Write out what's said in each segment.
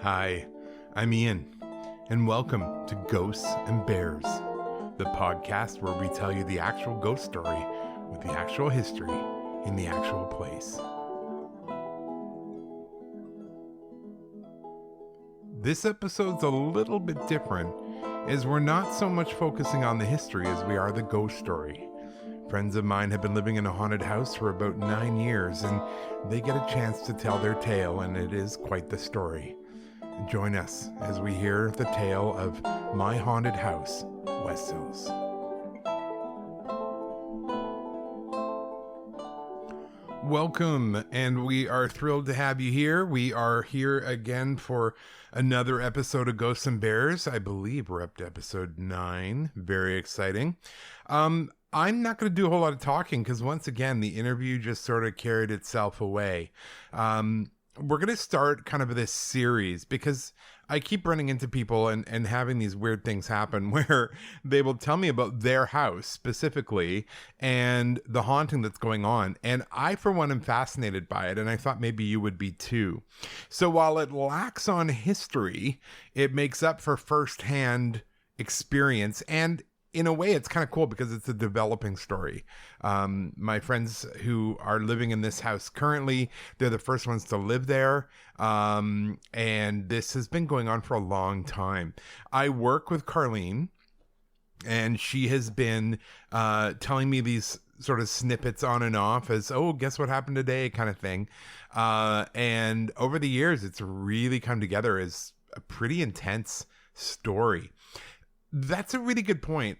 Hi, I'm Ian, and welcome to Ghosts and Bears, the podcast where we tell you the actual ghost story with the actual history in the actual place. This episode's a little bit different, as we're not so much focusing on the history as we are the ghost story. Friends of mine have been living in a haunted house for about 9 years, and they get a chance to tell their tale, and it is quite the story. Join us as we hear the tale of my haunted house, Westhills. Welcome, and we are thrilled to have you here. We are here again for another episode of Ghosts and Bears. I believe we're up to episode 9. Very exciting. I'm not going to do a whole lot of talking because once again, the interview just sort of carried itself away. We're going to start kind of this series because I keep running into people and having these weird things happen where they will tell me about their house specifically and the haunting that's going on. And I, for one, am fascinated by it. And I thought maybe you would be too. So while it lacks on history, it makes up for firsthand experience. And in a way, it's kind of cool because it's a developing story. My friends who are living in this house currently, they're the first ones to live there. And this has been going on for a long time. I work with Carlene, and she has been telling me these sort of snippets on and off as, oh, guess what happened today kind of thing. And over the years, it's really come together as a pretty intense story. That's a really good point.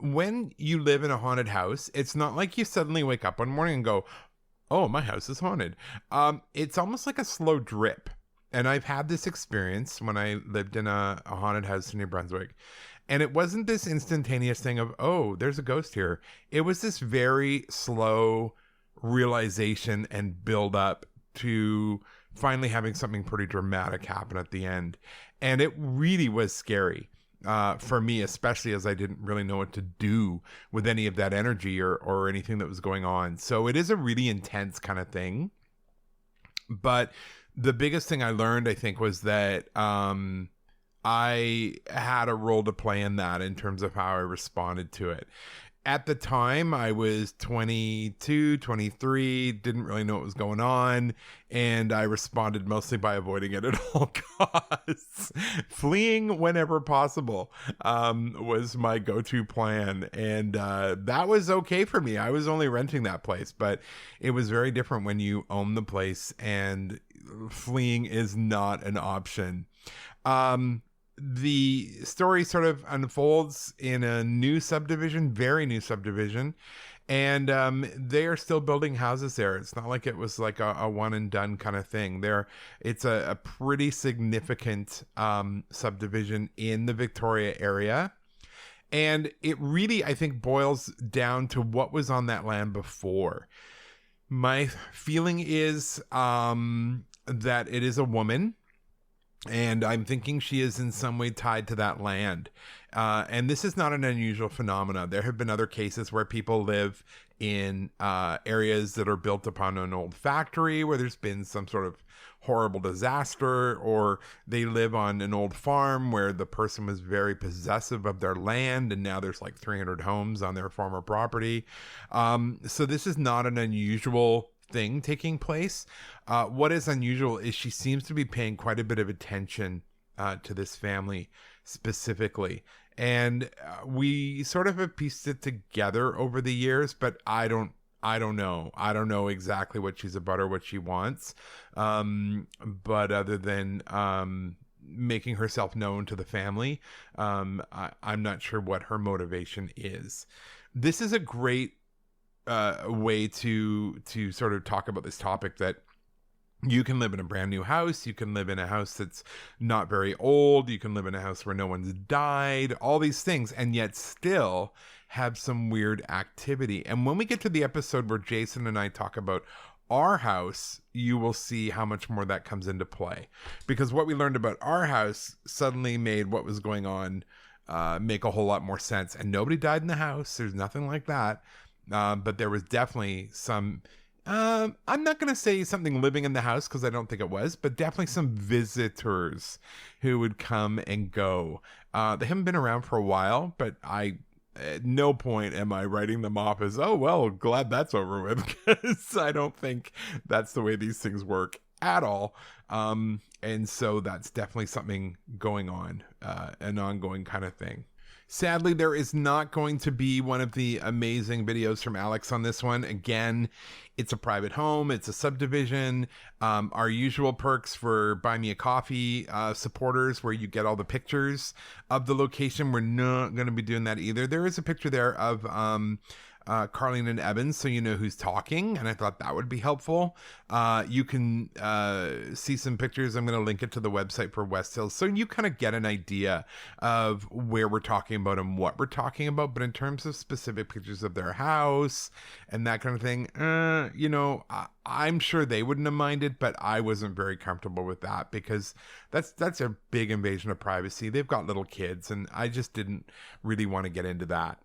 When you live in a haunted house, it's not like you suddenly wake up one morning and go, oh, my house is haunted. It's almost like a slow drip. And I've had this experience when I lived in a haunted house in New Brunswick. And it wasn't this instantaneous thing of, oh, there's a ghost here. It was this very slow realization and build up to finally having something pretty dramatic happen at the end. And it really was scary. For me, especially as I didn't really know what to do with any of that energy or anything that was going on. So it is a really intense kind of thing. But the biggest thing I learned, I think, was that I had a role to play in that in terms of how I responded to it. At the time, I was 22, 23, didn't really know what was going on, and I responded mostly by avoiding it at all costs. Fleeing whenever possible was my go-to plan, and that was okay for me. I was only renting that place, but it was very different when you own the place, and fleeing is not an option. The story sort of unfolds in a new subdivision, very new subdivision, and they are still building houses there. It's not like it was like a one and done kind of thing. It's a pretty significant subdivision in the Victoria area, and it really, I think, boils down to what was on that land before. My feeling is that it is a woman. And I'm thinking she is in some way tied to that land. And this is not an unusual phenomenon. There have been other cases where people live in areas that are built upon an old factory where there's been some sort of horrible disaster, or they live on an old farm where the person was very possessive of their land and now there's like 300 homes on their former property. So this is not an unusual thing taking place. What is unusual is she seems to be paying quite a bit of attention to this family specifically, and we sort of have pieced it together over the years, but I don't know exactly what she's about or what she wants, but other than making herself known to the family, I'm not sure what her motivation is. This is a great way to sort of talk about this topic, that you can live in a brand new house, you can live in a house that's not very old, you can live in a house where no one's died, all these things, and yet still have some weird activity. And when we get to the episode where Jason and I talk about our house, you will see how much more that comes into play, because what we learned about our house suddenly made what was going on make a whole lot more sense. And nobody died in the house, there's nothing like that. But there was definitely some I'm not going to say something living in the house because I don't think it was, but definitely some visitors who would come and go. They haven't been around for a while, but at no point am I writing them off as, oh, well, glad that's over with, because I don't think that's the way these things work at all. And so that's definitely something going on, an ongoing kind of thing. Sadly, there is not going to be one of the amazing videos from Alex on this one. Again, it's a private home. It's a subdivision. Our usual perks for Buy Me a Coffee supporters, where you get all the pictures of the location. We're not going to be doing that either. There is a picture there of Carlene and Evan, so you know who's talking, and I thought that would be helpful. You can see some pictures. I'm going to link it to the website for Westhills, so you kind of get an idea of where we're talking about and what we're talking about. But in terms of specific pictures of their house and that kind of thing, I'm sure they wouldn't have minded, but I wasn't very comfortable with that because that's a big invasion of privacy. They've got little kids, and I just didn't really want to get into that.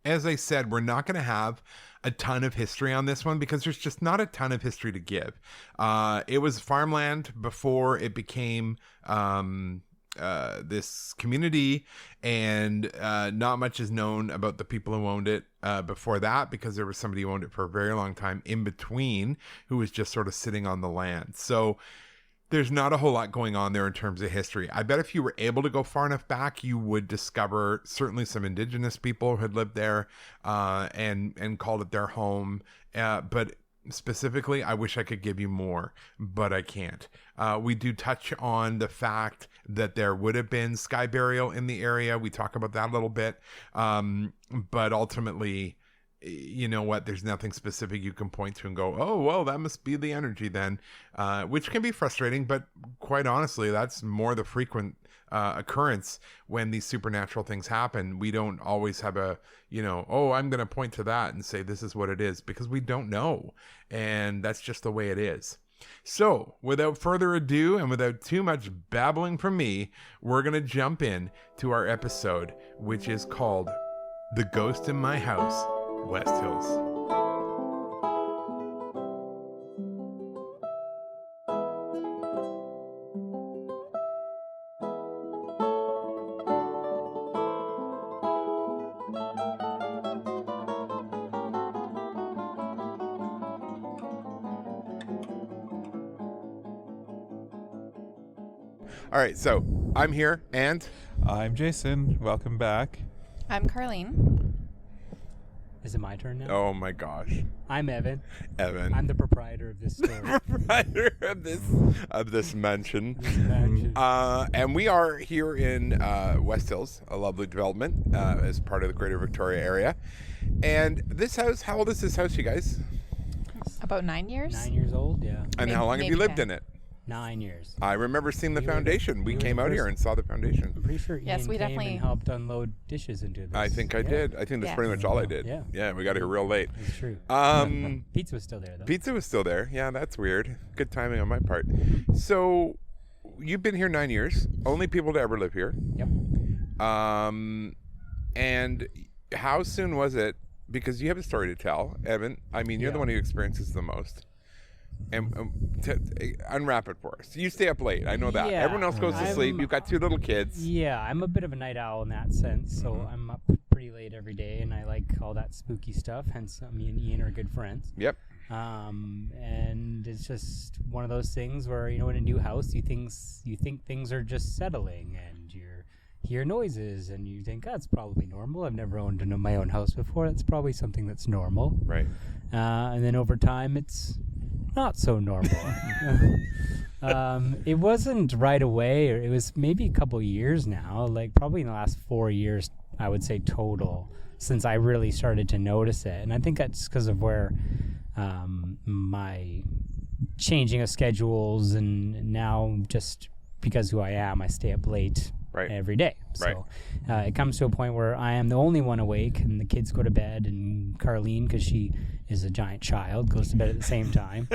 As I said, we're not going to have a ton of history on this one because there's just not a ton of history to give. It was farmland before it became this community, and not much is known about the people who owned it before that, because there was somebody who owned it for a very long time in between who was just sort of sitting on the land. So there's not a whole lot going on there in terms of history. I bet if you were able to go far enough back, you would discover certainly some indigenous people who had lived there and called it their home. But specifically, I wish I could give you more, but I can't. We do touch on the fact that there would have been sky burial in the area. We talk about that a little bit. But ultimately, you know what, there's nothing specific you can point to and go, oh, well, that must be the energy then, which can be frustrating, but quite honestly, that's more the frequent occurrence when these supernatural things happen. We don't always have I'm going to point to that and say this is what it is, because we don't know, and that's just the way it is. So without further ado and without too much babbling from me, we're going to jump in to our episode, which is called The Ghost in My House, Westhills. All right, so I'm here, and I'm Jason. Welcome back. I'm Carlene. Is it my turn now? oh my gosh, I'm Evan. I'm the proprietor of this store. proprietor of this mansion. Mansion. And we are here in Westhills, a lovely development as part of the Greater Victoria area. And this house, how old is this house, you guys? About 9 years. 9 years old, yeah. And how long have you lived 10. in it? 9 years. I remember seeing the We were foundation. We the came out first- here and saw the foundation. I'm pretty sure Yes, Ian we came definitely- and helped unload dishes into this. I think I did. I think that's Yeah. pretty much all I did. Yeah. We got here real late. It's true. Pizza was still there, though. Pizza was still there. Yeah, that's weird. Good timing on my part. So you've been here 9 years. Only people to ever live here. Yep. And how soon was it? Because you have a story to tell, Evan. I mean, you're the Yeah. one who experiences the most. And unwrap it for us. You stay up late. I know that. Yeah. Everyone else goes to sleep. You've got 2 little kids. Yeah, I'm a bit of a night owl in that sense, so I'm up pretty late every day, and I like all that spooky stuff, hence me and Ian are good friends. Yep. And it's just one of those things where, in a new house, you think things are just settling, and you hear noises, and you think, that's probably normal. I've never owned my own house before. That's probably something that's normal. Right. And then over time, it's not so normal. It wasn't right away, or it was maybe a couple years now, like probably in the last 4 years, I would say total, since I really started to notice it. And I think that's because of where my changing of schedules, and now just because who I am, I stay up late every day. So it comes to a point where I am the only one awake, and the kids go to bed, and Carlene, because she is a giant child, goes to bed at the same time,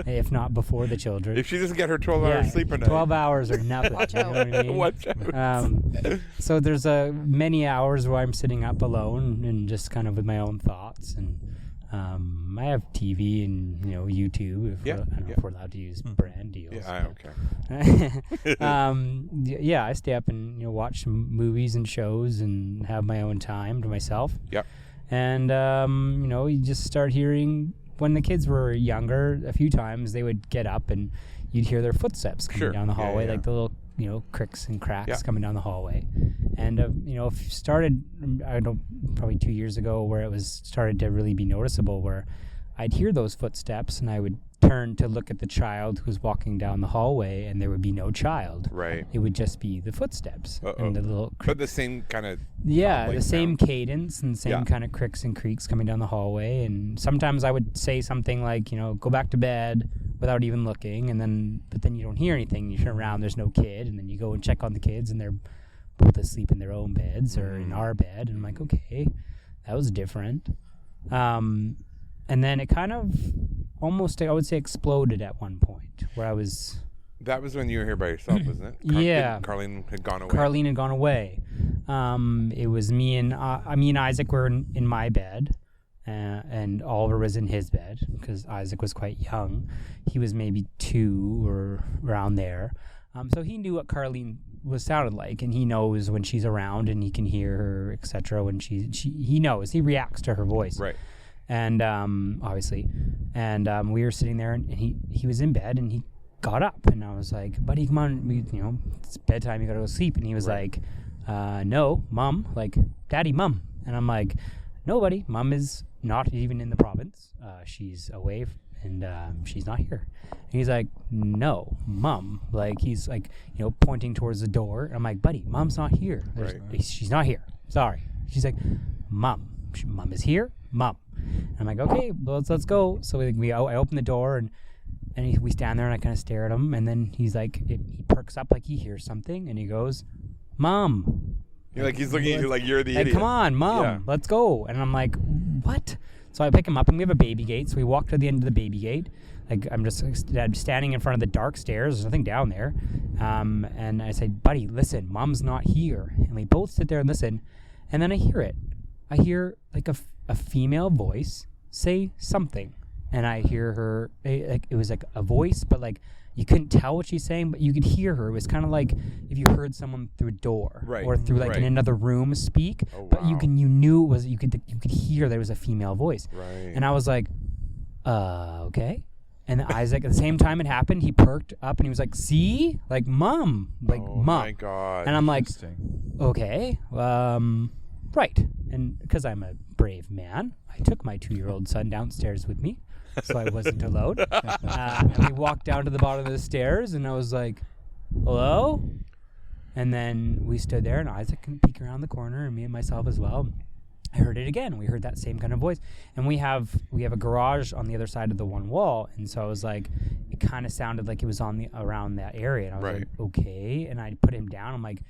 if not before the children. If she doesn't get her 12 hours sleep a night. 12 hours or nothing. Watch you know what I mean? Watch out. So there's many hours where I'm sitting up alone and just kind of with my own thoughts, and I have TV and YouTube. I don't know if we're allowed to use brand deals. Yeah, okay. I stay up and watch some movies and shows and have my own time to myself. Yep. And you just start hearing when the kids were younger. A few times they would get up and you'd hear their footsteps coming down the hallway, like the little cricks and cracks coming down the hallway. And started probably 2 years ago where it was started to really be noticeable, where I'd hear those footsteps and I would turn to look at the child who was walking down the hallway, and there would be no child. Right. It would just be the footsteps and the little but the same kind of the same cadence and same kind of cricks and creaks coming down the hallway. And sometimes I would say something like, go back to bed, without even looking, but then you don't hear anything. You turn around, there's no kid, and then you go and check on the kids, and they're both asleep in their own beds or in our bed. And I'm like, okay, that was different. And then it kind of almost, I would say, exploded at one point where I was... That was when you were here by yourself, wasn't it? Yeah. Carlene had gone away. Carlene had gone away. It was me and Isaac were in my bed. And Oliver was in his bed because Isaac was quite young. He was maybe 2 or around there. So he knew what Carlene sounded like, and he knows when she's around and he can hear her, etc. When he knows, he reacts to her voice. Right. And obviously, and we were sitting there, and he was in bed, and he got up, and I was like, buddy, come on, it's bedtime, you gotta go to sleep. And he was like, no, Mom, like, Daddy, Mom. And I'm like, no, buddy, Mom is not even in the province. She's away, and she's not here. And he's like, no, Mom. Like, he's like, pointing towards the door. And I'm like, buddy, Mom's not here. She's not here. Sorry. She's like, Mom. Mom is here. Mom. And I'm like, okay, well, let's go. So I open the door, and we stand there, and I kind of stare at him. And then he's like, he perks up like he hears something, and he goes, Mom. He's looking at you like you're the idiot. Come on, Mom, let's go. And I'm like, what? So I pick him up, and we have a baby gate. So we walk to the end of the baby gate. Like, I'm standing in front of the dark stairs. There's nothing down there. And I say, buddy, listen, Mom's not here. And we both sit there and listen. And then I hear it. I hear like a female voice say something. And I hear her, it was like a voice, but like, you couldn't tell what she's saying, but you could hear her. It was kind of like if you heard someone through a door, or through like in another room speak. But you knew it was, you could hear there was a female voice. Right. And I was like, okay. And Isaac, at the same time it happened, he perked up and he was like, see, like, Mom, like, Mom. Oh my God. And I'm like, okay, right. And because I'm a brave man, I took my 2-year-old son downstairs with me. So I wasn't alone. And we walked down to the bottom of the stairs, and I was like, hello? And then we stood there, and Isaac can peek around the corner, and me and myself as well. I heard it again. We heard that same kind of voice. And we have a garage on the other side of the one wall, and so I was like, it kind of sounded like it was around that area. And I was like, okay. And I put him down. I'm like,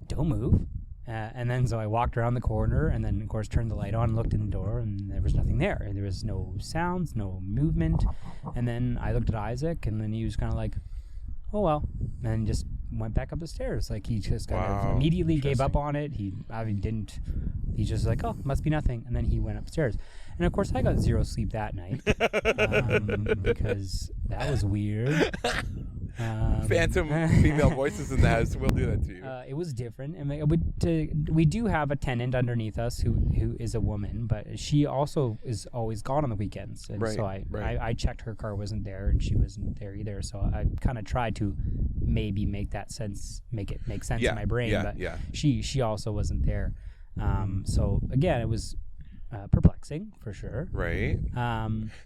don't move. And then so I walked around the corner, and then, of course, turned the light on, looked in the door, and there was nothing there. There was no sounds, no movement. And then I looked at Isaac, and then he was kind of like, oh, well, and just went back up the stairs. Like, he just kind of immediately gave up on it. He's just like, oh, must be nothing. And then he went upstairs. And, of course, I got 0 sleep that night because that was weird. Phantom female voices in the house will do that to you. It was different, and we do have a tenant underneath us who is a woman, but she also is always gone on the weekends. And so I checked, her car wasn't there, and she wasn't there either. So I kind of tried to maybe make it make sense in my brain, but she also wasn't there. So again, it was perplexing for sure. Right.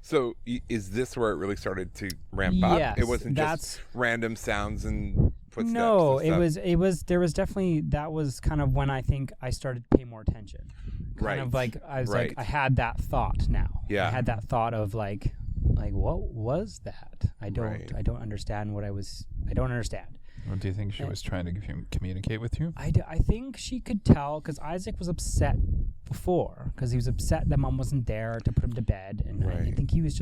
So is this where it really started to ramp up? Yes, It wasn't just random sounds and footsteps. No, and stuff. it was there was definitely, that was kind of when I think I started to pay more attention. Kind of like I was like, I had that thought now. Yeah. I had that thought of like what was that? I don't understand what I don't understand. Well, do you think she was trying to communicate with you? I think she could tell, because Isaac was upset before because he was upset that mom wasn't there to put him to bed, and I think he was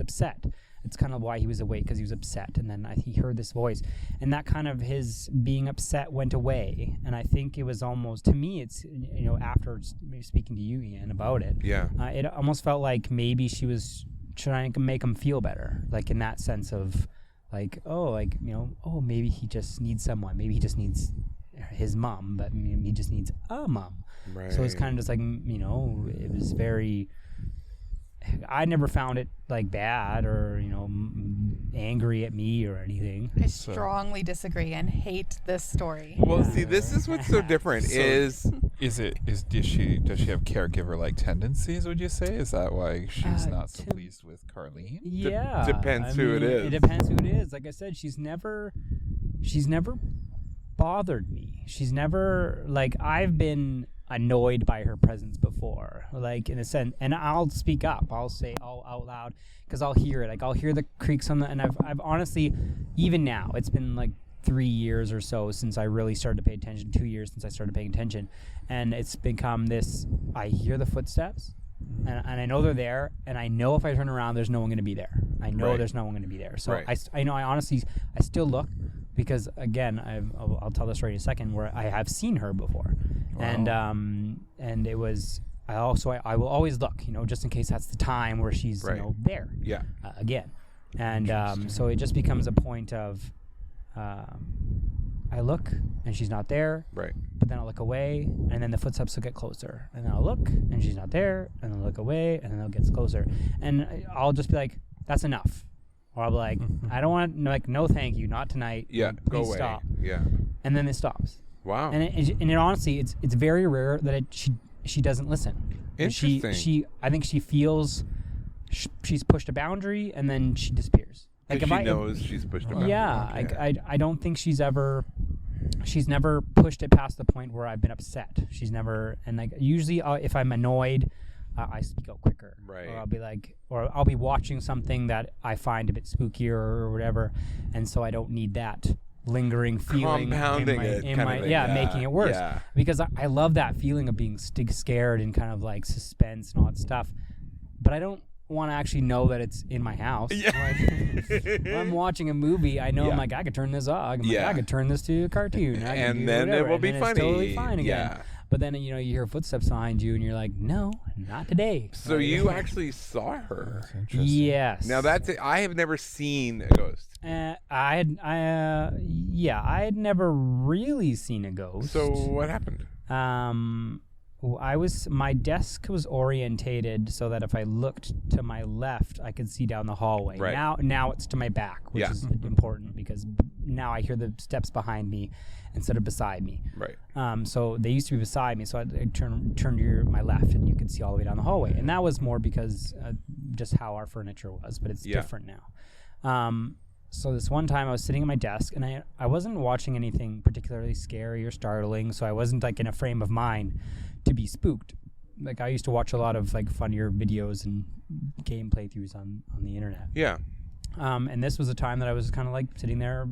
upset. It's kind of why he was awake, because he was upset, and then he heard this voice, and that kind of his being upset went away. And I think it was almost, to me, it's, after speaking to you, Ian, about it, it almost felt like maybe she was trying to make him feel better, like in that sense of maybe he just needs someone, maybe he just needs his mom, but he just needs a mom. Right. So it's kind of just like, it was very. I never found it like bad or angry at me or anything. I strongly disagree and hate this story. Well, see, this is what's so different. Does she have caregiver like tendencies? Would you say, is that why she's not so pleased with Carlene? Yeah, depends who it is. It depends who it is. Like I said, she's never bothered me. She's never I've been annoyed by her presence before, like in a sense, and I'll speak up, I'll say out loud, because I'll hear it, I'll hear the creaks on the, and I've honestly, even now, it's been 3 years or so since I really started to pay attention, 2 years since I started paying attention, and it's become this, I hear the footsteps, and I know they're there, and I know if I turn around, there's no one going to be there. I know there's no one going to be there. So I know, I honestly, I still look, because again, I'll tell this right in a second, where I have seen her before. Wow. And it was, I will always look, just in case that's the time where she's, there again. And so it just becomes a point of, I look and she's not there. Right. But then I'll look away, and then the footsteps will get closer. And then I'll look and she's not there, and then I'll look away, and then it gets closer. And I'll just be like, that's enough. Or I'll be like, I don't want, no thank you, not tonight. Yeah, go away. Stop. Yeah. And then it stops. Wow. And it honestly, it's very rare that she doesn't listen. Interesting. I think she feels she's pushed a boundary, and then she disappears. Like she knows she's pushed a boundary. Yeah, I don't think she's never pushed it past the point where I've been upset. She's never, and usually if I'm annoyed, I speak out quicker. Right. Or I'll be or I'll be watching something that I find a bit spookier or whatever, and so I don't need that lingering feeling, compounding making it worse. Yeah. Because I love that feeling of being scared and kind of suspense and all that stuff, but I don't want to actually know that it's in my house. Yeah. When I'm watching a movie, I know I'm I could turn this off. I could turn this to a cartoon. And then it will be funny. It's totally fine again. Yeah. But then you hear footsteps behind you, and you're like, no, not today. So you actually saw her? Yes. Now that's it. I have never seen a ghost. I had never really seen a ghost. So what happened? My desk was orientated so that if I looked to my left, I could see down the hallway. Right. Now it's to my back, which is important, because now I hear the steps behind me instead of beside me. Right. So they used to be beside me, so I turned to my left, and you could see all the way down the hallway. And that was more because just how our furniture was, but it's different now. So this one time I was sitting at my desk, and I wasn't watching anything particularly scary or startling, so I wasn't in a frame of mind to be spooked. I used to watch a lot of funnier videos and game playthroughs on the internet. Yeah. And this was a time that I was kind of sitting there,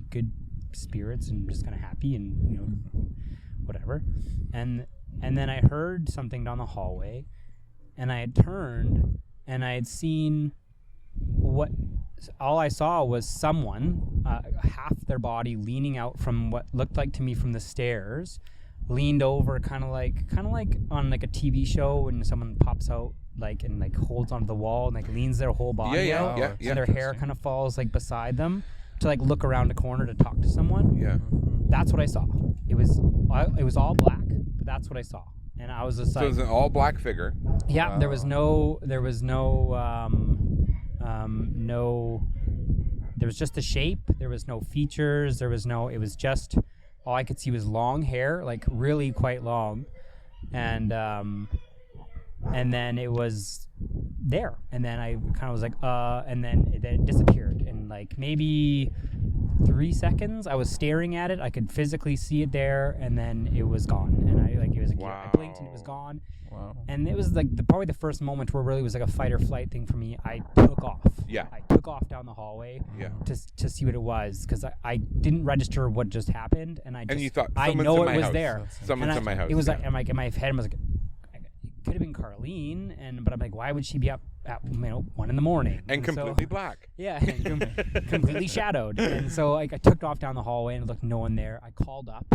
good spirits and just kind of happy and whatever. And then I heard something down the hallway, and I had turned, and I had seen all I saw was someone, half their body leaning out from what looked like to me from the stairs, leaned over kind of like on a TV show when someone pops out and holds onto the wall and leans their whole body out, and their hair kind of falls beside them to look around a corner to talk to someone. Yeah. That's what I saw. It was all black, but that's what I saw. And I was just so it was an all black figure. Yeah. Wow. There was no there was just the shape, there was no features, it was just, all I could see was long hair, really quite long, and then it was there, and then I kind of was and then it disappeared in maybe 3 seconds. I was staring at it, I could physically see it there, and then it was gone, and I blinked and it was gone. Wow. And it was probably the first moment where it really was a fight or flight thing for me. I took off. Yeah. I took off down the hallway to see what it was, because I didn't register what just happened, and you thought, I know it was there. Someone's in my house. It was in my head, I was could have been Carlene, but I'm like, why would she be up at 1 a.m? And completely black. Yeah, completely shadowed. And so like I took off down the hallway and looked, no one there. I called up.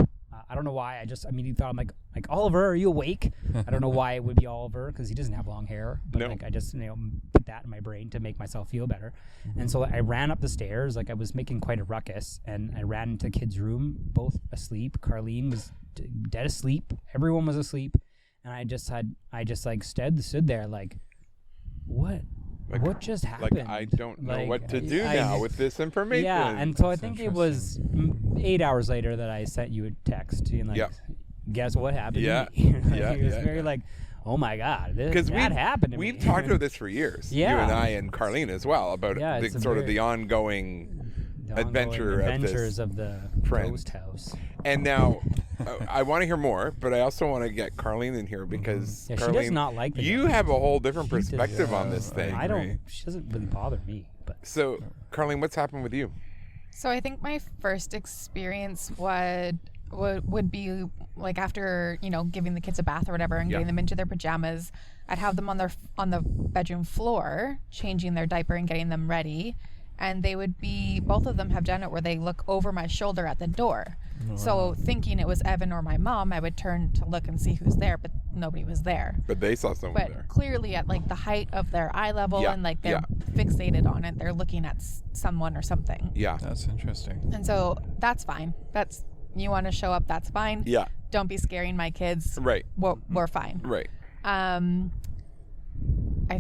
I don't know why. I just immediately thought, I'm like Oliver, are you awake? I don't know why it would be Oliver because he doesn't have long hair. But like I just put that in my brain to make myself feel better. And so I ran up the stairs. Like I was making quite a ruckus, and I ran into kids' room, both asleep. Carlene was dead asleep. Everyone was asleep, and I just stood there like, what? Like, what just happened? Like, I don't know what to do now with this information. Yeah, and so I think it was 8 hours later that I sent you a text being like, guess what happened to me? It was very like, oh my God, that happened to me. We've talked about this for years, you and I and Carlene as well, about the ongoing adventures of the ghost house. And now I want to hear more, but I also want to get Carlene in here because Carlene, she does not like you have a whole different perspective on this thing. She doesn't really bother me. But so, Carlene, what's happened with you? So I think my first experience would be like after giving the kids a bath or whatever and getting them into their pajamas. I'd have them on the bedroom floor, changing their diaper and getting them ready. And they would both of them have done it where they look over my shoulder at the door. Wow. So thinking it was Evan or my mom, I would turn to look and see who's there, but nobody was there. But they saw someone there. But clearly at like the height of their eye level and like they're fixated on it. They're looking at someone or something. Yeah. That's interesting. And so that's fine. You want to show up, that's fine. Yeah. Don't be scaring my kids. Right. We're fine. Right. I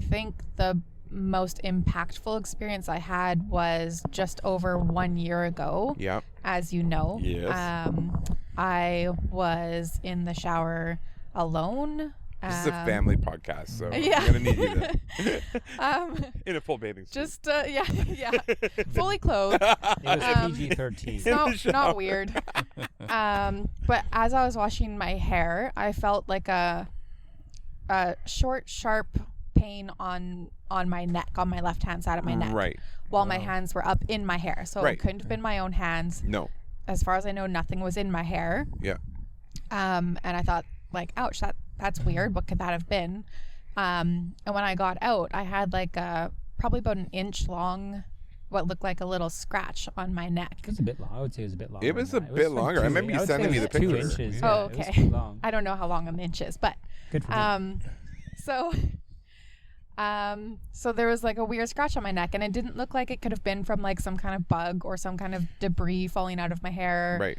think the most impactful experience I had was just over 1 year ago. Yeah. As you know. Yes. I was in the shower alone. This is a family podcast, so yeah. I'm going to need you to in a full bathing suit. Just, fully clothed. It was PG-13. It's not weird. But as I was washing my hair, I felt like a short, sharp pain on my neck, on my left-hand side of my neck. Right. While my hands were up in my hair. So it couldn't have been my own hands. No. As far as I know, nothing was in my hair. Yeah. And I thought, like, ouch, that's weird. What could that have been? And when I got out, I had like probably about an inch long, what looked like a little scratch on my neck. It was a bit long. I would say it was a bit longer. It was a bit longer. I remember you sending me the picture. 2 inches. Yeah, oh, okay. It was long. I don't know how long an inch is, but good for me. So there was like a weird scratch on my neck, and it didn't look like it could have been from like some kind of bug or some kind of debris falling out of my hair. Right.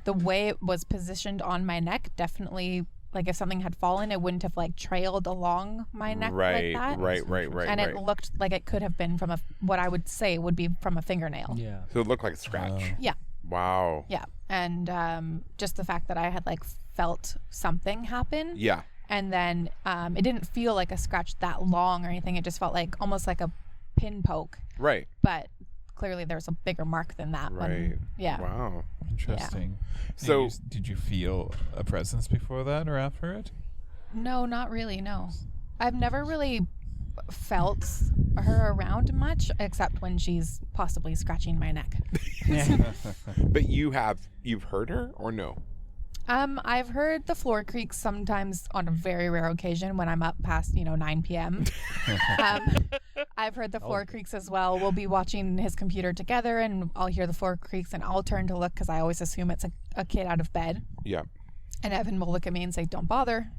The way it was positioned on my neck, definitely, like if something had fallen, it wouldn't have like trailed along my neck like that. Right. And it looked like it could have been from what I would say would be from a fingernail. Yeah. So it looked like a scratch. Yeah. Wow. Yeah. And just the fact that I had like felt something happen. Yeah. And then it didn't feel like a scratch that long or anything. It just felt like almost like a pin poke. Right. But clearly there's a bigger mark than that. Right. Yeah. Wow. Interesting. Yeah. So did you feel a presence before that or after it? No, not really. No. I've never really felt her around much except when she's possibly scratching my neck. But you've heard her or no? I've heard the floor creaks sometimes on a very rare occasion when I'm up past 9 p.m. I've heard the floor creaks as well. We'll be watching his computer together and I'll hear the floor creaks and I'll turn to look because I always assume it's a kid out of bed. Yeah. And Evan will look at me and say, "Don't bother."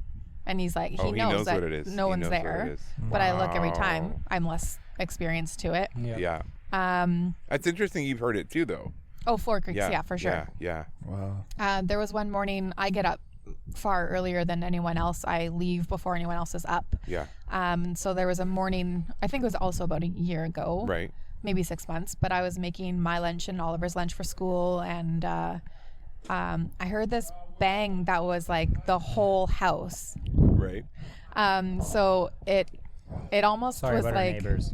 And he's like, he knows that what it is. No one's there. But I look every time. I'm less experienced to it. Yeah. That's interesting. You've heard it too, though. Oh, floor creaks, yeah, for sure. Yeah. Wow. There was one morning I get up far earlier than anyone else. I leave before anyone else is up. Yeah. So there was a morning, I think it was also about a year ago. Right. Maybe 6 months, but I was making my lunch and Oliver's lunch for school, and I heard this bang that was like the whole house. Right. So it almost Sorry was about like our neighbors.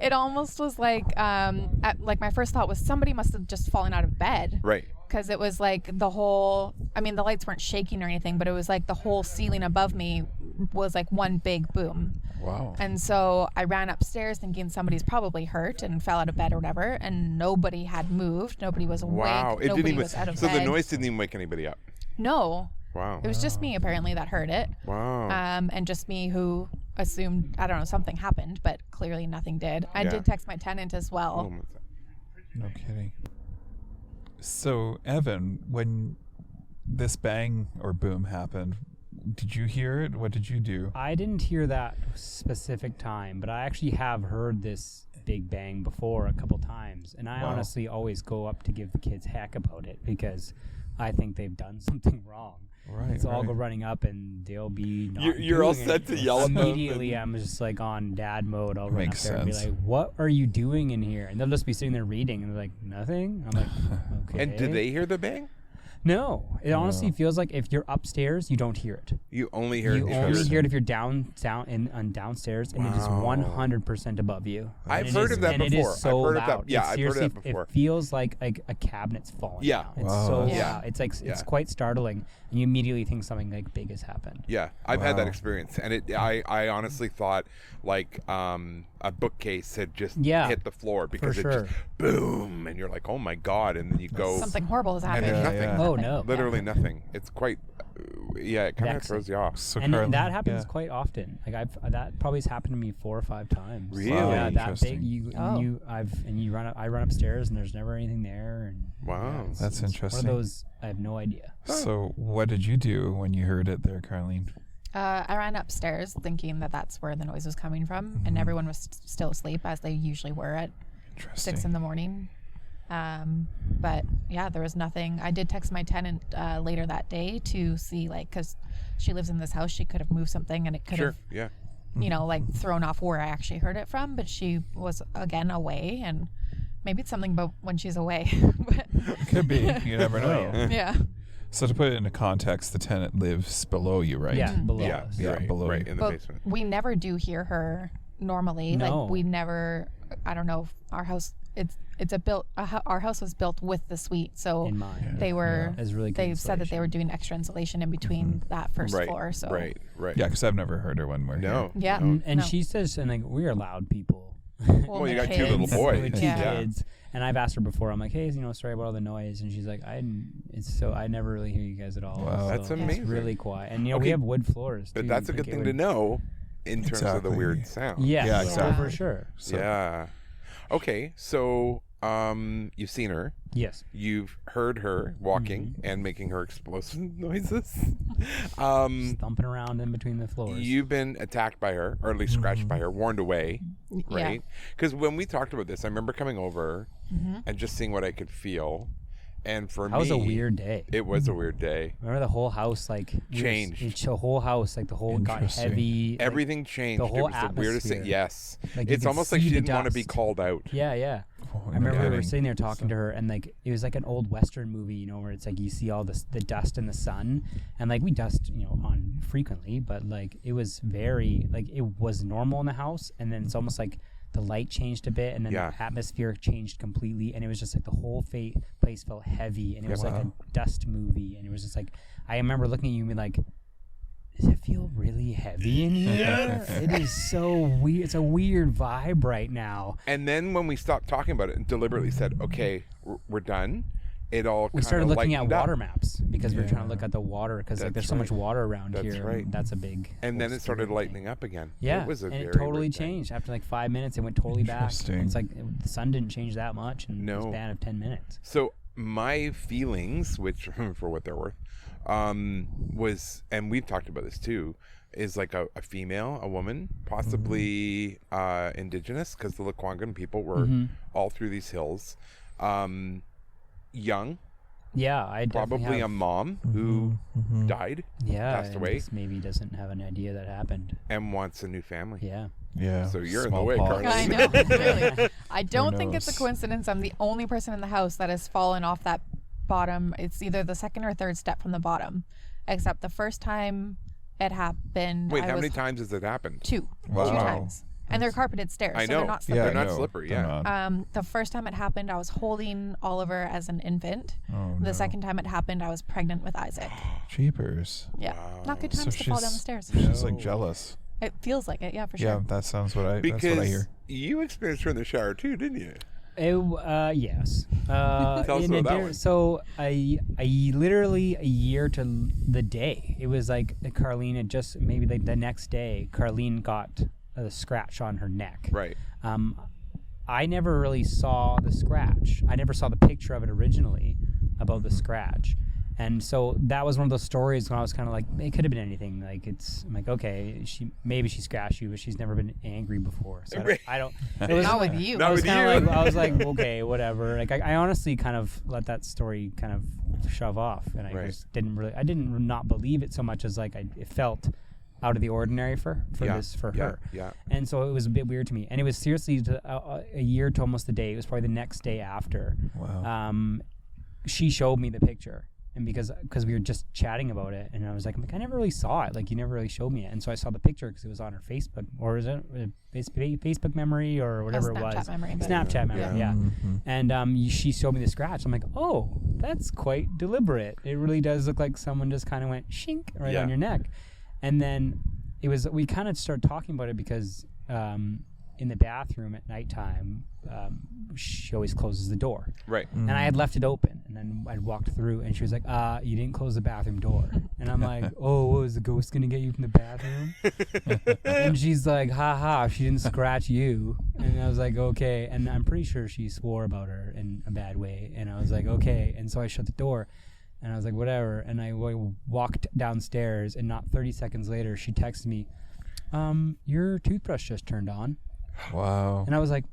It almost was like my first thought was somebody must have just fallen out of bed. Right. Because it was like the lights weren't shaking or anything, but it was like the whole ceiling above me was like one big boom. Wow. And so I ran upstairs thinking somebody's probably hurt and fell out of bed or whatever, and nobody had moved. Nobody was awake. Wow. Nobody was out of bed. So the noise didn't even wake anybody up. No. Wow. It was just me apparently that heard it. Wow. And just me who assumed, I don't know, something happened, but clearly nothing did. I did text my tenant as well. No kidding. So, Evan, when this bang or boom happened, did you hear it? What did you do? I didn't hear that specific time, but I actually have heard this big bang before a couple times. And I honestly always go up to give the kids heck about it because I think they've done something wrong. Right. So I'll go running up and they'll be not You're all doing set it. to yell at them. Immediately, I'm just like on dad mode. I'll run up Makes there and be sense. like, "What are you doing in here?" And they'll just be sitting there reading, and they're like, "Nothing." I'm like, "Okay." And did they hear the bang? No, it honestly feels like if you're upstairs, you don't hear it. You only hear You it. only hear it if you're downstairs, and it is 100% above you. I've And heard it of that and before. It is so I've heard of that. loud. Yeah, It's I've heard seriously, of that before. It feels like a cabinet's falling Yeah. down. It's Wow. so Yeah. loud. It's like Yeah. it's quite startling, and you immediately think something like big has happened. Yeah, I've had that Wow. experience, and I honestly thought like a bookcase had just Yeah, hit the floor because for it sure. just boom, and you're like, oh my god, and then you go, Something horrible has and happened. there's nothing. Yeah. Oh no. Literally nothing. It's quite, it kind of Vexing. throws you off. So And Carlene, that happens yeah. quite often. Like that probably has happened to me 4 or 5 times. Really? Yeah, that Interesting. big. Oh. I run upstairs and there's never anything there. And Wow. it's That's one interesting. of those. I have no idea. So what did you do when you heard it there, Carlene? I ran upstairs thinking that that's where the noise was coming from, and everyone was still asleep as they usually were at Interesting. 6 a.m. But yeah, there was nothing. I did text my tenant later that day to see, like, because she lives in this house, she could have moved something and it could Sure. have, Yeah. you know, like thrown off where I actually heard it from. But she was again away, and maybe it's something about when she's away. But Could be. You never know. yeah. So to put it into context, the tenant lives below you, right? Yeah, below Yeah. us. Yeah, Right. below Right you. in the But basement. we never do hear her normally. No. Like we never. I don't know if our house. Our house was built with the suite, so In mind. they were. It's really good They said that they were insulation. doing extra insulation in between that first Right. floor. So Right. Right. Yeah, because I've never heard her when we're No. here. yeah. And No. she says, and like we are loud people. Well, you the got 2 little kids. boys. With 2 Yeah. kids. And I've asked her before. I'm like, hey, sorry about all the noise. And she's like, I never really hear you guys at all. Wow. That's So amazing. It's really quiet. And we Okay. have wood floors too. But that's a Like, good it thing would- to know in terms of the Exactly. weird sound. Yeah, Yeah, exactly. exactly. For sure. So, Yeah. Okay. So, you've seen her. Yes. You've heard her walking and making her explosive noises. Thumping around in between the floors. You've been attacked by her, or at least scratched by her, warned away, Yeah. right? Because when we talked about this, I remember coming over and just seeing what I could feel. And for that me, was a weird day. It was a weird day. Remember the whole house Changed. The whole house, like the whole got Interesting. heavy. like- Everything changed. the whole it was the weirdest thing. atmosphere. Yes. Like, you It's could almost like see she the didn't want to be dust. called out. Yeah, yeah. Oh, I remember we were kidding. sitting there talking to her, and like it was like an old Western movie, where it's like you see all the dust in the sun, and like we dust, on frequently, but like it was very like it was normal in the house, and then it's almost like the light changed a bit, and then Yeah. the atmosphere changed completely, and it was just like the whole place felt heavy, and it was like a dust movie, and it was just like I remember looking at you and being like, does it feel really heavy in here? It is so weird. It's a weird vibe right now. And then when we stopped talking about it and deliberately said, okay, we're done, it all We started kinda looking at lightened up. water maps because we're trying to Yeah. look at the water because like That's there's so much right. water around That's here. right. and That's a big. And then whole it started scary lightening thing. up again. Yeah, It was a and very it totally weird thing. changed after like 5 minutes. It went totally back. Interesting. It's like the sun didn't change that much in No. a span of 10 minutes. So my feelings, which for what they're worth, was, and we've talked about this too, is like a female, a woman, possibly indigenous, because the Lekwungen people were all through these hills, young, Yeah, I definitely probably a have, mom who died yeah, passed and away. just maybe doesn't have an idea that happened. and wants a new family. Yeah. Yeah. So you're in the way, Smallpox. Carlene. I know. Really. I don't think it's a knows? coincidence. I'm the only person in the house that has fallen off that bottom. It's either the second or third step from the bottom, except the first time it happened. Wait, I how was many times has it happened? Two Wow. times, and they're carpeted stairs. I so know. they're not Yeah, slippery. They're I not know. slippery, They're yeah. not. The first time it happened, I was holding Oliver as an infant. Oh, The no. second time it happened, I was pregnant with Isaac. Jeepers. Yeah, not good So times to fall down the she's- stairs. She's like jealous. It feels like it, yeah, for Yeah, sure. that sounds what I. Because that's what I hear. you experienced her in the shower too, didn't you? Yes. Tell us about that one. So I literally a year to the day. It was like Carlene had just maybe like the next day. Carlene got a scratch on her neck. Right. I never really saw the scratch. I never saw the picture of it originally about the scratch. And so that was one of those stories when I was kind of like, it could have been anything. Like I'm like, okay, maybe she scratched you, but she's never been angry before. So I don't. It was Not with you. Not with you. I was like, okay, whatever. Like I honestly kind of let that story kind of shove off, and I just didn't really. I didn't not believe it so much as like it felt out of the ordinary for her. Yeah. And so it was a bit weird to me. And it was seriously a year to almost the day. It was probably the next day after. Wow. She showed me the picture. And because we were just chatting about it, and I was like, I never really saw it. Like, you never really showed me it. And so I saw the picture because it was on her Facebook, or is it Facebook memory or whatever it was? Snapchat memory, yeah. Mm-hmm. And she showed me the scratch. I'm like, oh, that's quite deliberate. It really does look like someone just kind of went shink right on your neck. And then we kind of started talking about it because in the bathroom at nighttime, she always closes the door. Right. And I had left it open, and then I'd walked through, and she was like, you didn't close the bathroom door. And I'm like, oh, what, was the ghost going to get you from the bathroom? And she's like, ha, she didn't scratch you. And I was like, okay. And I'm pretty sure she swore about her in a bad way. And I was like, okay. And so I shut the door, and I was like, whatever. And I walked downstairs, and not 30 seconds later, she texted me, your toothbrush just turned on. Wow. And I was like,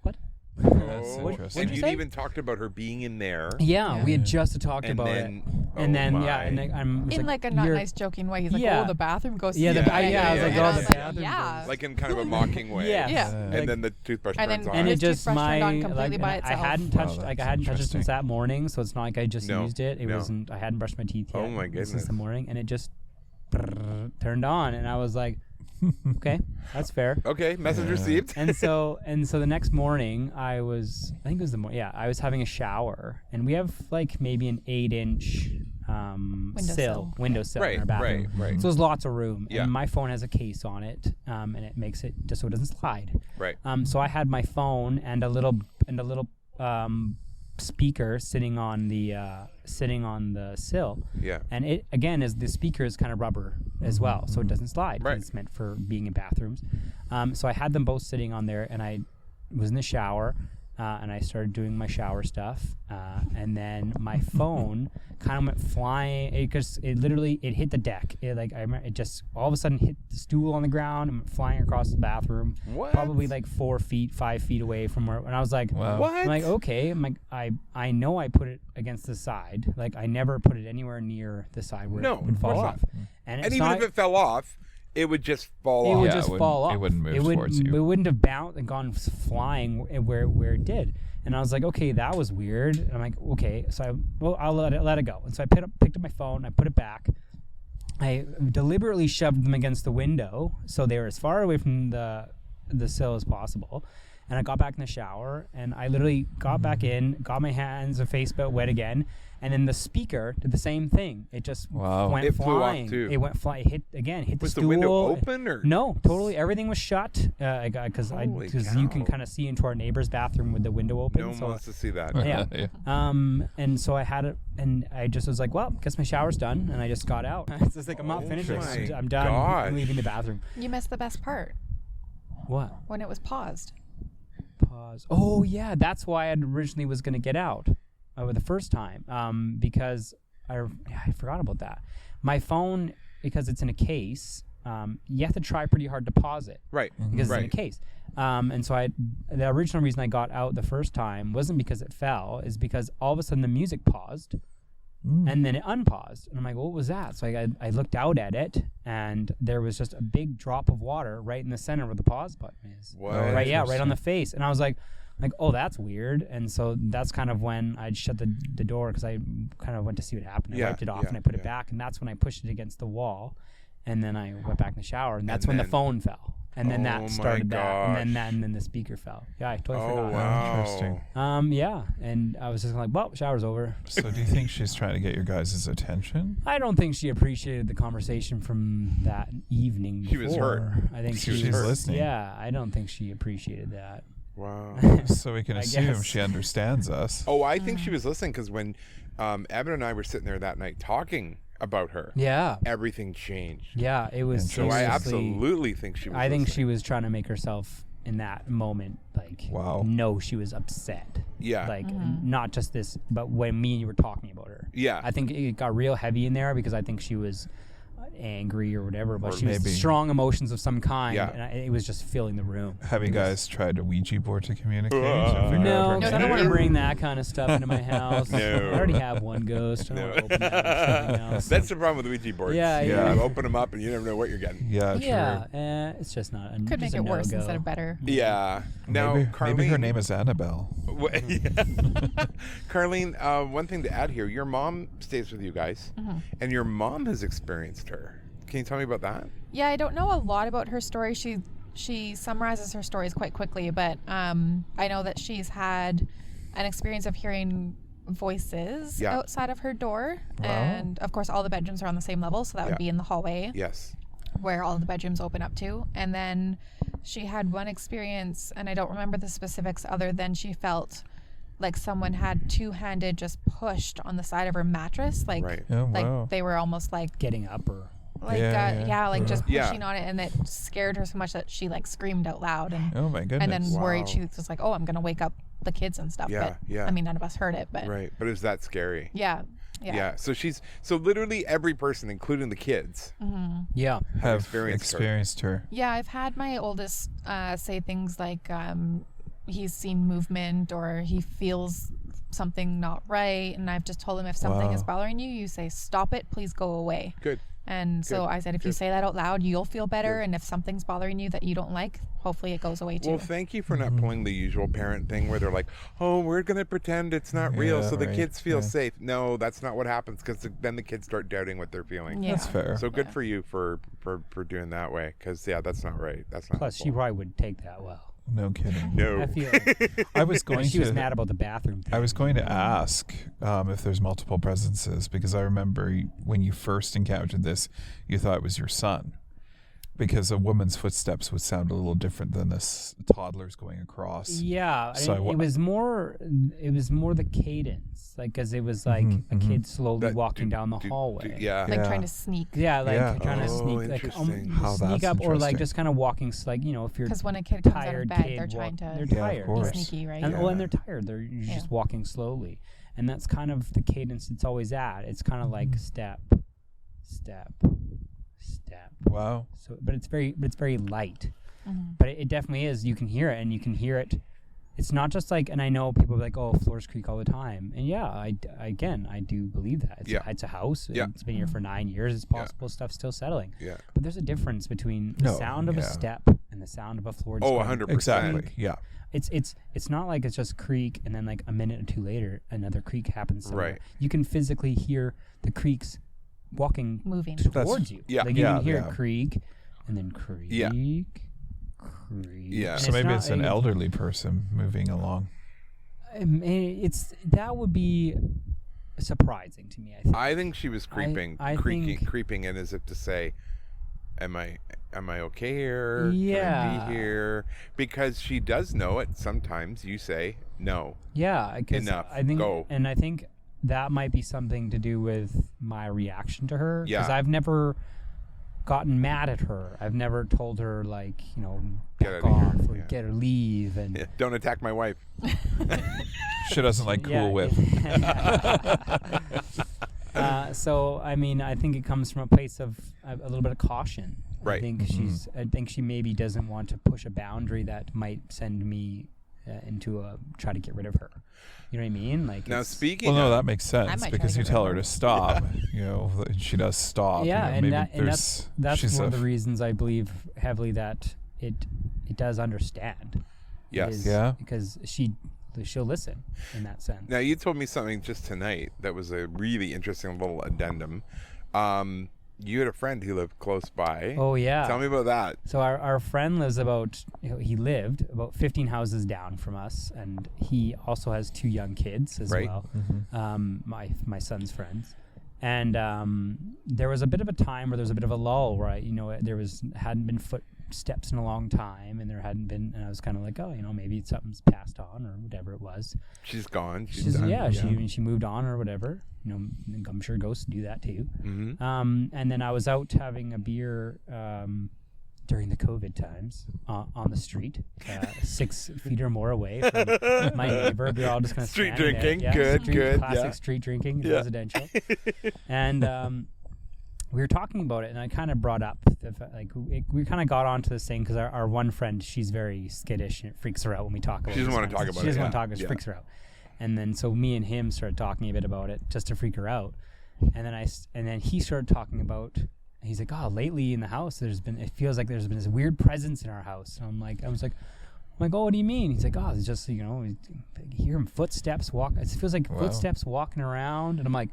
what? That's Oh, interesting. and you you'd say? even talked about her being in there. Yeah, we had just talked And about then- it. And then, my. yeah, and I'm In like a not nice joking way. He's like, Yeah. oh, the bathroom goes. Yeah, to I was yeah, like, yeah. oh, And I the was like, bathroom yeah. goes. Like in kind of a mocking way. Yeah. Yeah. And Like- then the toothbrush And turns then- on. And his it just toothbrush turned on my completely by I itself. hadn't Wow, touched that's I hadn't touched it interesting. since that morning, so it's not like I just No, used it. It no. wasn't. I hadn't brushed my teeth yet. Oh my since goodness. the morning, and it just turned on, and I was like, okay, that's fair. Okay, message Yeah. received. And so the next morning I was I was having a shower, and we have like maybe an 8-inch windowsill in our bathroom. right. So there's lots of room. Yeah. And my phone has a case on it, and it makes it just so it doesn't slide. Right. So I had my phone and a little speaker sitting on the sill. Yeah. And it again is the speaker is kind of rubber as well, so it doesn't slide. 'Cause Right. It's meant for being in bathrooms. So I had them both sitting on there, and I was in the shower, and I started doing my shower stuff, and then my phone kind of went flying because it hit the deck. I remember it just all of a sudden hit the stool on the ground and went flying across the bathroom, What? probably like 5 feet away from where. And I was like, Wow. What? I'm like, okay. I'm like, I know I put it against the side. Like I never put it anywhere near the side where No, it would of fall course off. And And it's even not, if it fell off, it would just fall it off. would Yeah, just it wouldn't- fall off. it wouldn't move towards you. It wouldn't have bounced and gone flying where it did. And I was like, okay, that was weird. And I'm like, okay, so I'll let it go. And so I picked up my phone, I put it back. I deliberately shoved them against the window so they were as far away from the sill as possible. And I got back in the shower, and I literally got back in, got my hands and face wet again, and then the speaker did the same thing. It just Wow. went It flew off, flying. too. It went flying. Hit the Was stool. the window open or? No, totally. Everything was shut because Holy you can cow. kind of see into our neighbor's bathroom with the window open. No one so wants to see that. yeah. And so I had it, and I just was like, well, guess my shower's done, and I just got out. It's just like I'm not Oh finishing. my I'm done. gosh. I'm leaving the bathroom. You missed the best part What? when it was paused. Pause. Oh yeah, that's why I originally was gonna get out the first time. Because I forgot about that. My phone, because it's in a case, you have to try pretty hard to pause it. Right. Because right. it's in a case. And so the original reason I got out the first time wasn't because it fell, is because all of a sudden the music paused and then it unpaused. And I'm like, what was that? So I looked out at it, and there was just a big drop of water right in the center where the pause button is. What? Right, yeah, right on the face. And I was like, oh, that's weird. And so that's kind of when I'd shut the door, because I kind of went to see what happened. I Yeah, wiped it off yeah, and I put it yeah. back, and that's when I pushed it against the wall. And then I went back in the shower, and that's when the then- phone fell. And then Oh my that started that, gosh. and then the speaker fell. Yeah, I totally Oh forgot. wow. Interesting. Yeah, and I was just like, well, shower's over. So do you think she's trying to get your guys' attention? I don't think she appreciated the conversation from that evening. She was hurt. I think So she she's was listening. Yeah, I don't think she appreciated that. Wow. So we can I assume guess. she understands us. Oh, I think she was listening because when Evan and I were sitting there that night talking about her, Yeah. everything changed. Yeah, it was. So I seriously- absolutely think she was I think listening. she was trying to make herself in that moment know she was upset. Yeah. Like not just this, but when me and you were talking about her. Yeah. I think it got real heavy in there because I think she was angry or whatever, but Or she was maybe- strong emotions of some kind, Yeah. and it was just filling the room. Have you guys tried a Ouija board to communicate? No, 'cause I don't want to No. bring that kind of stuff into my house. No. I already have one ghost. I don't want to open that up to something else. That's the problem with the Ouija boards. Yeah, yeah. You open them up and you never know what you're getting. Yeah, Yeah, it's just not. Could make just a it worse no-go. instead of better. Yeah. true. Now, maybe, Carlene, maybe her name is Annabelle. Carlene, one thing to add here: your mom stays with you guys, and your mom has experienced her. Can you tell me about that? Yeah, I don't know a lot about her story. She summarizes her stories quite quickly, but I know that she's had an experience of hearing voices outside of her door, and of course all the bedrooms are on the same level, so that would be in the hallway. Yes. Where all the bedrooms open up to. And then she had one experience, and I don't remember the specifics other than she felt like someone had two-handed just pushed on the side of her mattress, like Right. Oh, like wow. they were almost like Getting up or just Yeah. pushing on it, and it scared her so much that she like screamed out loud and Oh my goodness. and then worried. Wow. She was like, "Oh, I'm gonna wake up the kids and stuff." Yeah, but, yeah. I mean, none of us heard it, but Right. But is that scary? yeah. So literally every person, including the kids, yeah. have experienced her. her. Yeah, I've had my oldest say things like he's seen movement or he feels something not right, and I've just told him if something is bothering you, you say, "Stop it, please go away." Good. And so Good. I said, if you say that out loud, you'll feel better, and if something's bothering you that you don't like, hopefully it goes away too. Well, thank you for not pulling the usual parent thing where they're like, "Oh, we're going to pretend it's not real Yeah, so the right, kids feel yeah. safe." No, that's not what happens, because then the kids start doubting what they're feeling. Yeah. That's fair. So good for you for doing that way, because that's not right. That's not Plus, she helpful. probably would take that well. No kidding. No. I feel like I was going she was to. mad about the bathroom thing. I was going to ask if there's multiple presences, because I remember when you first encountered this, you thought it was your son, because a woman's footsteps would sound a little different than this toddler's going across. Yeah, So it was more the cadence, like because it was like a kid slowly That- walking down the hallway. Yeah. like Yeah. trying to sneak. Yeah, like Yeah. trying to Oh, sneak, like interesting. How sneak that's up, or like interesting. just kind of walking, like if you're Because when a kid comes out of tired bed, kid, they're trying to they're Yeah, of tired, be course. sneaky, right? and Yeah. when they're tired, they're just walking slowly, and that's kind of the cadence it's always at. It's kind of like step, step, step. Wow. So, but it's very light. Mm-hmm. But it definitely is. You can hear it, and you can hear it. It's not just like, and I know people are like, "Oh, floors creak all the time," and yeah, I do believe that. It's a house. Yeah. It's been here for 9 years. It's possible stuff's still settling. Yeah. But there's a difference between the No, sound of a yeah. step and the sound of a floor. Oh, just going 100%. Exactly. Yeah. It's not like it's just creak and then like a minute or two later another creak happens somewhere. Right. You can physically hear the creaks walking Moving. towards you. Yeah. Like you Yeah, can hear yeah. it creak and then creak. Yeah. Creak. Yeah. And So maybe not it's an a- elderly person moving along. That would be surprising to me. I think she was creeping, I creaking, think- creeping in as if to say, "Am I okay here? Can I Yeah. be here?" Because she does know it. Sometimes you say no. Yeah, 'cause Enough. I think, Go. and I think that might be something to do with my reaction to her. Yeah. I've never gotten mad at her. I've never told her like, Get back out of here. off or Yeah. get her leave and Yeah, don't attack my wife. She doesn't like Cool Whip. So I mean, I think it comes from a place of a little bit of caution. Right. I think she maybe doesn't want to push a boundary that might send me into try to get rid of her. You know what I mean? Like Now it's- speaking Well, no, of, that makes sense might because try you to tell get her rid to of stop. And she does stop. Yeah, maybe and there's that's she's one of a- the reasons I believe heavily that it does understand. Yes. Is Yeah. Because she'll listen in that sense. now you told me something just tonight that was a really interesting little addendum. You had a friend who lived close by. Oh yeah. Tell me about that. So our friend lives he lived about 15 houses down from us, and he also has 2 young kids as Right. well. My son's friends. And there was a bit of a time where there was a bit of a lull, right? There hadn't been steps in a long time, and there hadn't been, and I was kind of like, oh, maybe something's passed on or whatever it was. She's gone. She moved on or whatever. I'm sure ghosts do that too. Mm-hmm. And then I was out having a beer during the COVID times on the street, 6 feet or more away from my neighbor. We were all just kind of street drinking. There. Good. Classic street drinking, residential. And we were talking about it, and I kind of brought up, we kind of got onto this thing because our one friend, she's very skittish, and it freaks her out when we talk about it. She doesn't want to talk about it. She doesn't want to talk about it. It freaks her out. And then so me and him started talking a bit about it just to freak her out. And then he started talking about, he's like, oh, lately in the house, it feels like there's been this weird presence in our house. And I was like, oh, what do you mean? He's like, oh, it's just, you hear him footsteps walk. It feels like footsteps walking around. And I'm like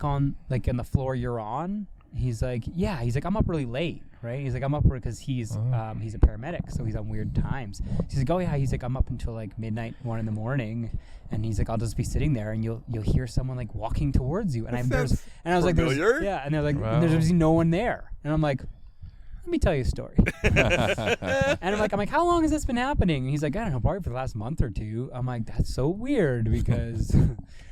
on the floor you're on. He's like, yeah. He's like, I'm up really late, right? He's like, I'm up because he's a paramedic, so he's on weird times. He's like, oh yeah. He's like, I'm up until like midnight, 1 a.m, and he's like, I'll just be sitting there, and you'll hear someone like walking towards you, and I was like, and they're like, and there's no one there, and I'm like, let me tell you a story. And I'm like, how long has this been happening? And he's like, I don't know, probably for the last month or two. I'm like, that's so weird because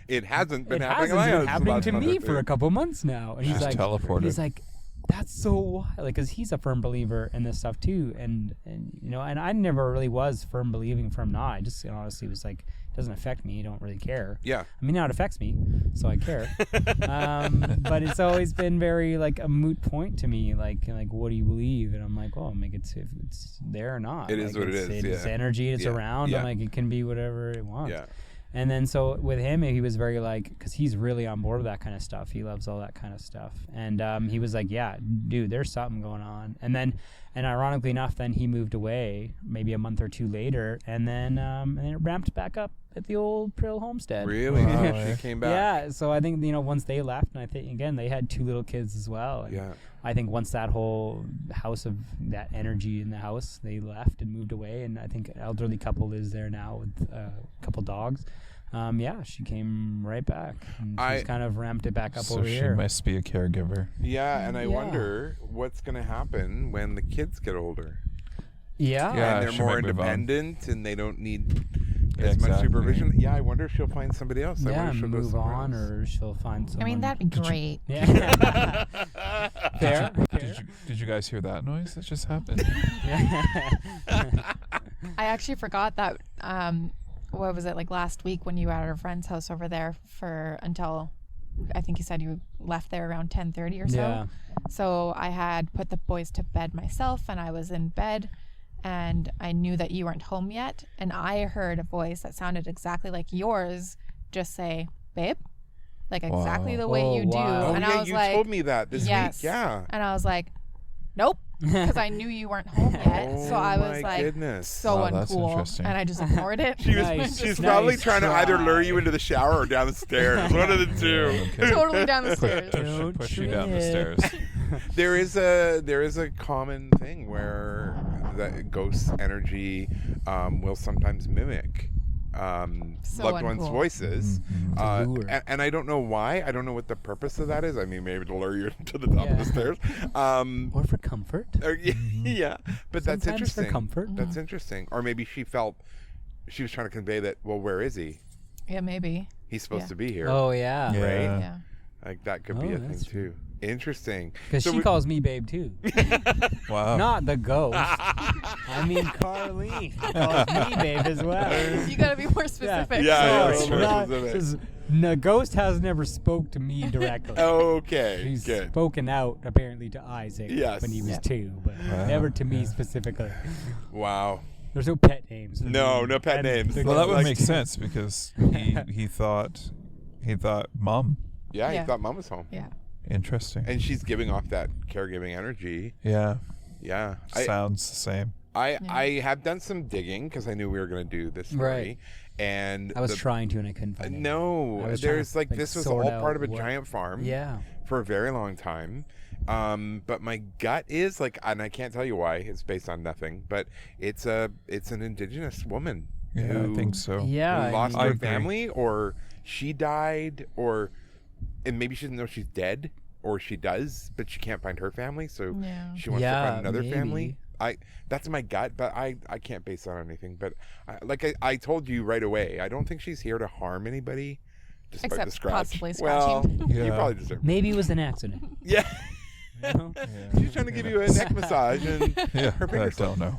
it hasn't been happening to me for a couple months now. And he's like, teleported. He's like, that's so wild, because he's a firm believer in this stuff too, and I never really was firm believing, firm not. I just honestly was like, it doesn't affect me. I don't really care. Yeah. I mean, now it affects me, so I care. But it's always been very like a moot point to me. Like what do you believe? And I'm like, well, if it's there or not. It is what it is. It's energy. It's around. Yeah. I'm like, it can be whatever it wants. Yeah. And then so with him, he was very like, because he's really on board with that kind of stuff. He loves all that kind of stuff. And he was like, yeah, dude, there's something going on. And ironically enough, then he moved away maybe a month or two later. And then it ramped back up at the old Prill homestead. Really? Wow. She came back. Yeah. So I think, once they left, and I think, again, they had 2 little kids as well. And yeah. I think once that whole house of that energy in the house, they left and moved away. And I think an elderly couple lives there now with a couple dogs. She came right back. And she's kind of ramped it back up over here. So she must be a caregiver. Yeah, and I wonder what's going to happen when the kids get older. Yeah. And they're more independent, and they don't need as much supervision. Yeah, I wonder if she'll find somebody else. I wonder if she'll move on, or she'll find someone. I mean, that'd be great. Yeah. Fair. Did you guys hear that noise that just happened? I actually forgot that. What was it, like last week when you were at our friend's house over there until I think you said you left there around 10:30 or so. Yeah. So I had put the boys to bed myself, and I was in bed, and I knew that you weren't home yet, and I heard a voice that sounded exactly like yours just say, babe, like exactly the way you do. Oh, and yeah, I was you like, told me that this week. Yeah. And I was like, nope. Because I knew you weren't home yet, so I was like, goodness. so uncool, and I just ignored it. She's probably trying to either lure you into the shower or down the stairs. One of the two. Totally down the stairs. Push you down the stairs. There is a common thing where that ghost energy will sometimes mimic loved ones' voices, and I don't know why. I don't know what the purpose of that is. I mean, maybe to lure you to the top of the stairs, or for comfort. Yeah, but that's interesting. For comfort. That's interesting. Or maybe she felt she was trying to convey that. Well, where is he? Yeah, maybe he's supposed to be here. Oh yeah, right. Yeah, like that could be a thing too. Interesting. Because she calls me babe too. Wow. Not the ghost. I mean Carlene calls me babe as well. You gotta be more specific. The ghost has never spoke to me directly. Okay. She's good. spoken out apparently to Isaac when he was 2, but never to me specifically. Wow. There's no pet names. No pet names. Well, that would make sense because he thought mom. Yeah, he thought mom was home. Yeah. Interesting. And she's giving off that caregiving energy. Yeah. Yeah. Sounds the same. I have done some digging because I knew we were going to do this story. Right. And I was trying to, and I couldn't find it. No. There's this was all part of a giant farm. Yeah. For a very long time. But my gut is and I can't tell you why. It's based on nothing. But it's an indigenous woman. Yeah, I think so. Yeah. Who lost her family, or she died, and maybe she doesn't know she's dead, or she does, but she can't find her family, so she wants to find another family. That's my gut, but I can't base that on anything. But I told you right away, I don't think she's here to harm anybody, despite Except the scratch. possibly Well, scratching. you probably deserve it. Maybe it was an accident. Yeah. You know? She's trying to give you a neck massage and Yeah, her I fingers. don't know.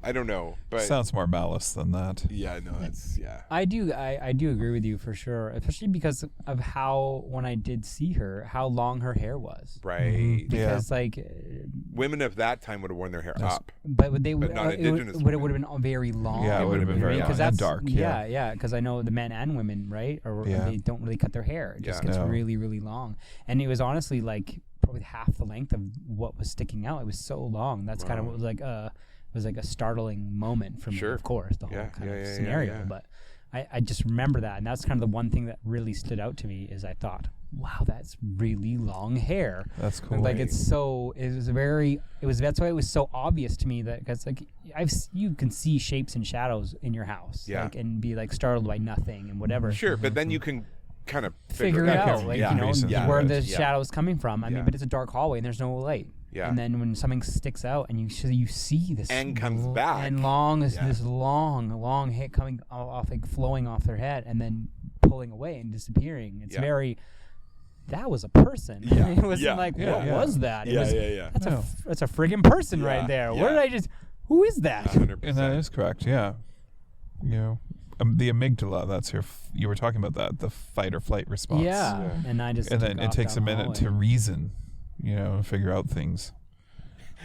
I don't know, but Sounds more malice than that. yeah, no, that's I do agree with you for sure, especially because of how, when I did see her, how long her hair was. right. Because like Women of that time would have worn their hair up. but they But not it indigenous would have women. been very long. Yeah, it would have been very long and dark. Yeah, because I know the men and women, right? Or they don't really cut their hair. It just gets really, really long. And it was honestly like probably half the length of what was sticking out. It was so long. That's kind of what was like a startling moment for me. Sure. Of course, the whole kind of scenario. yeah. But I just remember that, and that's kind of the one thing that really stood out to me is I thought, wow, that's really long hair. That's cool. Like that's why it was so obvious to me, that because like you can see shapes and shadows in your house, like, and be like startled by nothing and whatever. Sure, but then you can kind of figure it out, like, you know, where the yeah. shadow's coming from. I mean, but it's a dark hallway and there's no light. Yeah. And then when something sticks out and you see this and comes back and this long hit coming off, like flowing off their head and then pulling away and disappearing. It's very. That was a person. Yeah. It wasn't like what was that? It was, That's a friggin' person right there. Yeah. Where did I just? Who is that? 100%. And that is correct. Yeah. You know, the amygdala. That's you were talking about that. The fight or flight response. Yeah. And I just. And then it takes a minute to reason. You know, and figure out things.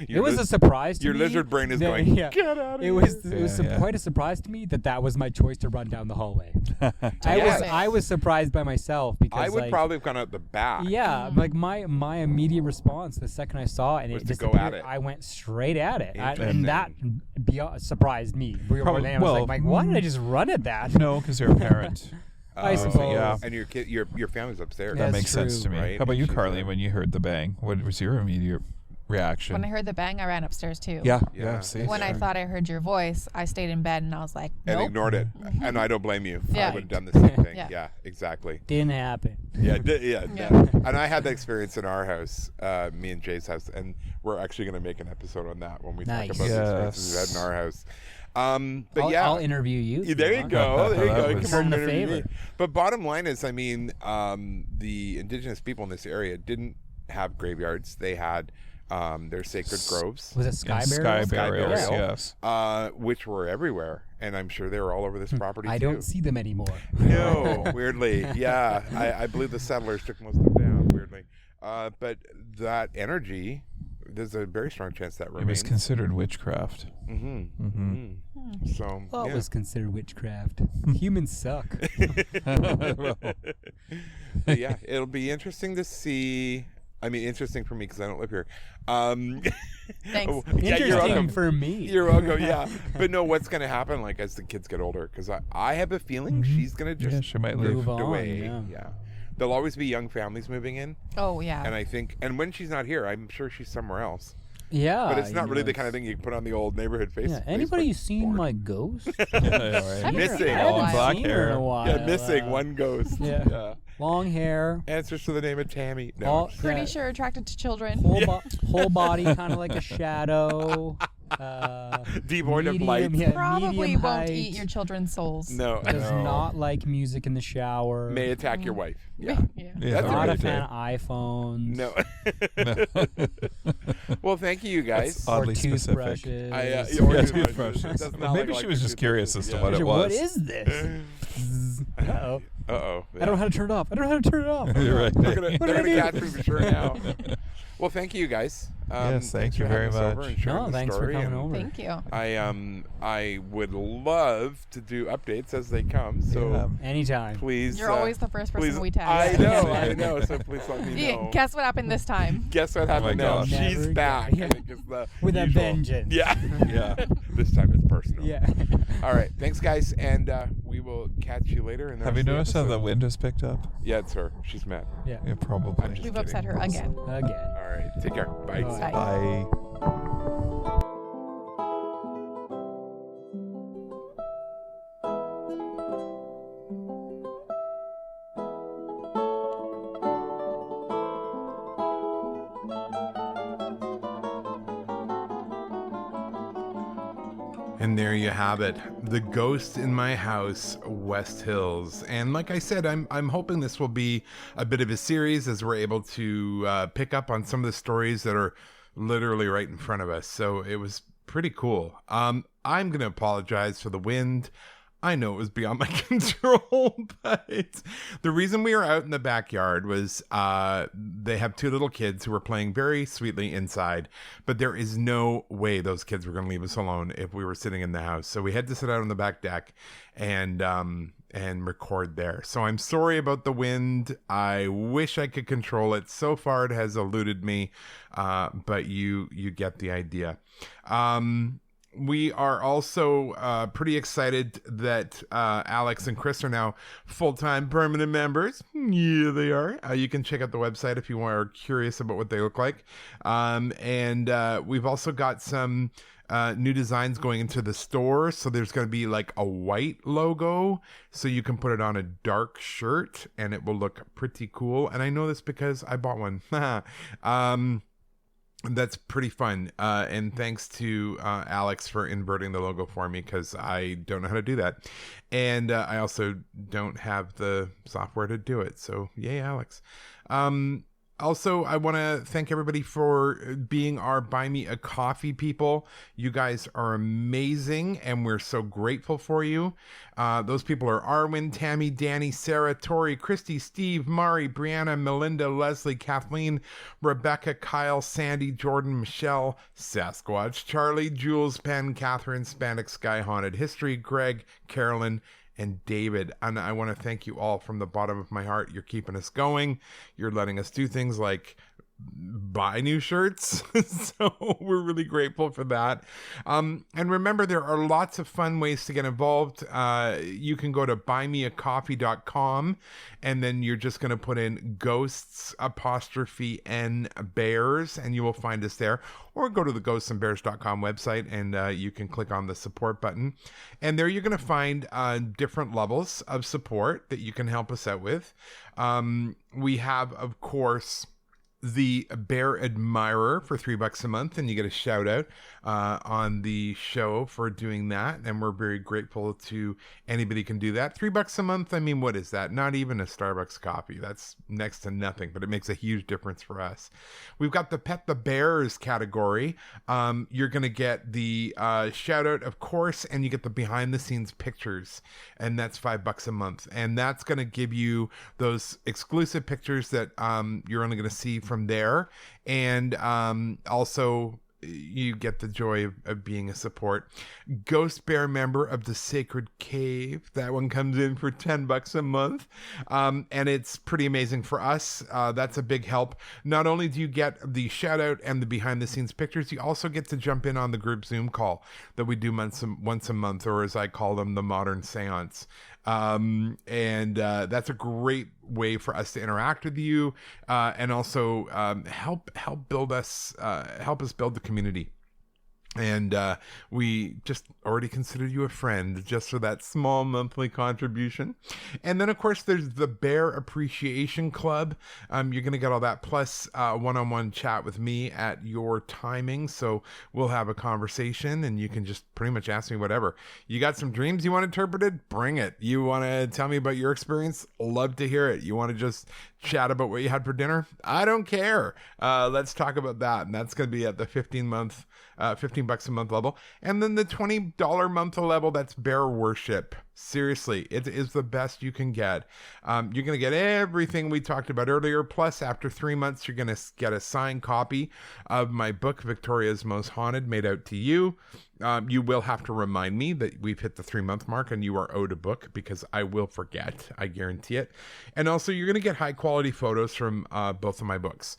It was a surprise to me. Your lizard brain is going, get out of here. It was quite a surprise to me that was my choice to run down the hallway. I was surprised by myself because I would probably have gone out the back. Yeah, like my immediate response the second I saw it and it disappeared, go at it. I went straight at it, Interesting. and that surprised me. I was like, why did I just run at that? No, because you're a parent. I suppose. Yeah. And your family's upstairs. That That's makes sense to true, me. right? How about you, She's Carlene? there. When you heard the bang, what was your immediate reaction? When I heard the bang, I ran upstairs too. Yeah. See? When I thought I heard your voice, I stayed in bed and I was like, And nope. ignored it. And I don't blame you. Yeah. I would have done the same thing. Yeah. Yeah, exactly. Didn't happen. Yeah. Yeah. And I had that experience in our house, me and Jay's house, and we're actually going to make an episode on that when we talk about the experiences we had in our house. But I'll interview you. There you go. There you go. That Come was- on, Return the interview me. favor. But bottom line is, I mean, the indigenous people in this area didn't have graveyards. They had their sacred groves. Was it Sky Sky Burial? burials, Burial. yes. Which were everywhere, and I'm sure they were all over this property I too. don't see them anymore. No, weirdly, yeah. I believe the settlers took most of them down. Weirdly, but that energy, there's a very strong chance that It remains. was considered witchcraft. So What yeah. was considered witchcraft? Humans suck. But yeah, it'll be interesting to see. I mean, interesting for me because I don't live here. Thanks. Yeah, you're Interesting welcome. for me. You're welcome. Yeah, but no, what's going to happen like as the kids get older? Because I have a feeling she's going to Yeah, just she might live. Move on. away. Yeah. There'll always be young families moving in, Oh, yeah. and I think, and when she's not here, I'm sure she's somewhere else. Yeah. But it's not you really know, the kind of thing you can put on the old neighborhood face. Yeah. Anybody Facebook seen board. my ghost? I've Missing. heard All that. black seen her hair. in a while. Yeah, missing one ghost. Yeah. Long hair. Answers to the name of Tammy. No, All- I'm just- Pretty yeah. sure attracted to children. Whole body, kind of like a shadow. Devoid of medium, light. Yeah, Probably medium won't height. eat your children's souls. No. Does not like music in the shower. May attack your wife. Yeah. Yeah. Yeah, That's Not a right. fan of iPhones. No. Well, thank you guys. That's oddly or specific. toothbrushes. Or toothbrushes. Does not Maybe look she like was a just curious as to toothbrush. what it What was. is this? Uh-oh. Uh-oh. I don't know how to turn it off. I don't know how to turn it off. You're right. They're gonna catch me for sure now. Well, thank you guys. Yes, thank thanks you for having very us over much. and sharing No, the thanks for story, coming and over. Thank you. I would love to do updates as they come. So Yeah. Anytime. please. You're always the first person please, we text. I know. So please let me Yeah, know. guess what happened this time? Guess what happened my now? gosh. She's Never back. again. I think is the With a usual. vengeance. Yeah. Yeah. This time it's personal. Yeah. All right. Thanks, guys, and we will catch you later. In the Have rest you of the noticed how the episode. wind has picked up? Yeah, it's her. She's mad. Yeah. Yeah, probably. I'm just We've kidding. upset her again. Again. All right. Take care. Bye. Bye. Bye. And there you have it, The Ghost in My House, Westhills. And like I said, I'm hoping this will be a bit of a series as we're able to pick up on some of the stories that are literally right in front of us. So it was pretty cool. I'm going to apologize for the wind. I know it was beyond my control, but the reason we were out in the backyard was they have two little kids who were playing very sweetly inside, but there is no way those kids were going to leave us alone if we were sitting in the house. So we had to sit out on the back deck and record there. So I'm sorry about the wind. I wish I could control it. So far it has eluded me, but you get the idea. We are also pretty excited that Alex and Chris are now full-time permanent members. Yeah, they are. You can check out the website if you are curious about what they look like. And we've also got some new designs going into the store. So there's going to be like a white logo, so you can put it on a dark shirt and it will look pretty cool. And I know this because I bought one. That's pretty fun. And thanks to Alex for inverting the logo for me, because I don't know how to do that. And I also don't have the software to do it. So yay, Alex. Also, I want to thank everybody for being our Buy Me a Coffee people. You guys are amazing, and we're so grateful for you. Those people are Arwin, Tammy, Danny, Sarah, Tori, Christy, Steve, Mari, Brianna, Melinda, Leslie, Kathleen, Rebecca, Kyle, Sandy, Jordan, Michelle, Sasquatch, Charlie, Jules, Penn, Catherine, Spandex, Sky Haunted History, Greg, Carolyn, and David. And I want to thank you all from the bottom of my heart. You're keeping us going. You're letting us do things like buy new shirts. So we're really grateful for that. And remember, there are lots of fun ways to get involved. You can go to buymeacoffee.com, and then you're just going to put in ghosts'(N) bears, and you will find us there. Or go to the ghostsandbears.com website, and you can click on the support button. And there you're going to find different levels of support that you can help us out with. We have, of course, the Bear Admirer for $3 a month, and you get a shout out on the show for doing that, and we're very grateful to anybody who can do that. $3 a month, I mean, what is that? Not even a Starbucks coffee. That's next to nothing, but it makes a huge difference for us. We've got the Pet the Bears category. You're going to get the shout out, of course, and you get the behind the scenes pictures, and that's $5 a month, and that's going to give you those exclusive pictures that you're only going to see from there, and also you get the joy of being a support. Ghost Bear member of the Sacred Cave, that one comes in for $10 a month, and it's pretty amazing for us. That's a big help. Not only do you get the shout out and the behind the scenes pictures, you also get to jump in on the group Zoom call that we do once a month, or as I call them, the modern seance. And that's a great way for us to interact with you, and also help us build the community. And we just already consider you a friend just for that small monthly contribution. And then, of course, there's the Bear Appreciation Club. You're going to get all that, plus one-on-one chat with me at your timing. So we'll have a conversation, and you can just pretty much ask me whatever. You got some dreams you want interpreted? Bring it. You want to tell me about your experience? Love to hear it. You want to just chat about what you had for dinner? I don't care. Let's talk about that. And that's going to be at the $15 a month level. And then the $20 month level, that's Bear Worship. Seriously, it is the best you can get. You're going to get everything we talked about earlier. Plus, after 3 months, you're going to get a signed copy of my book, Victoria's Most Haunted, made out to you. You will have to remind me that we've hit the 3-month mark and you are owed a book, because I will forget. I guarantee it. And also, you're going to get high quality photos from both of my books.